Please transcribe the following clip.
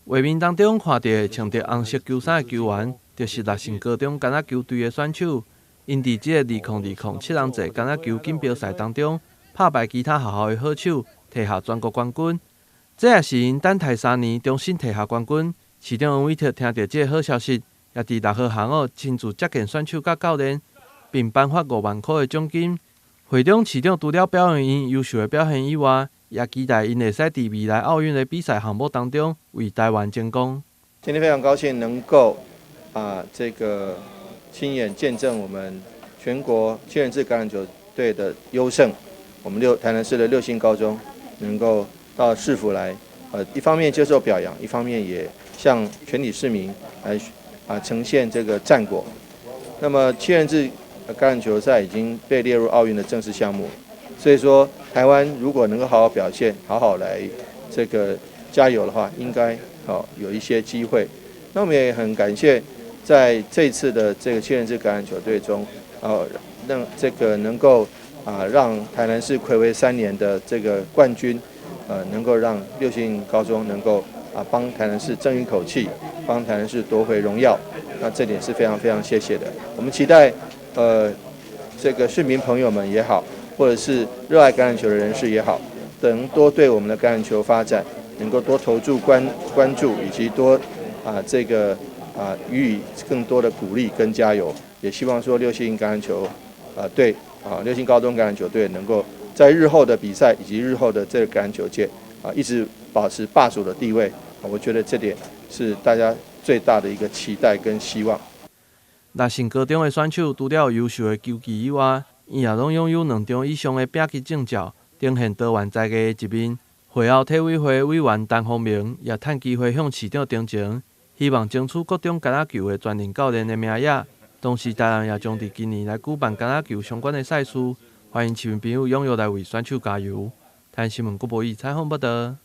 画面当中看到穿着红色球衫的球员，就是乐成高中橄榄球队的选手。因伫这个2020-07人制橄榄球锦标赛当中，打败其他学校的好手，摕下全国冠军。这也是因等待3年，重新摕下冠军。市长王伟特听到这个好消息，也伫6号下午亲自接见选手甲教练，并颁发5万块的奖金。会中市长除了表扬因优秀的表现以外，也期待因会使伫未来奥运的比赛项目当中为台湾争光。今天非常高兴能够这个亲眼见证我们全国7人制橄榄球队的优胜，我们台南市的六星高中能够到市府来，一方面接受表扬，一方面也向全体市民来呈现这个战果。那么7人制橄榄球赛已经被列入奥运的正式项目，所以说台湾如果能够好好表现，好好来这个加油的话，应该有一些机会。那我们也很感谢在这次的这个7人制橄榄球队中，让这个能够让台南市睽违3年的这个冠军，能够让六星高中能够帮台南市争一口气，帮台南市夺回荣耀。那这点是非常非常谢谢的。我们期待这个市民朋友们也好，或者是热爱橄榄球的人士也好，能多对我们的橄榄球发展能够多投注关注，以及多这个予以更多的鼓励跟加油。也希望说六星橄榄球队六星高中橄榄球队能够在日后的比赛以及日后的这个橄榄球界一直保持霸主的地位。我觉得这点是大家最大的一个期待跟希望。乐成高中的选手除了优秀的球技以外，伊也拢拥有2种以上的丙级证照，呈现台湾在地的一面。会后体委会委员陈丰明也趁机会向市长陈情，希望争取各种橄榄球的专任教练的名额。同时，台南也将伫今年来举办橄榄球相关的赛事，欢迎市民朋友踊跃来为选手加油。台新闻郭博义采访报道。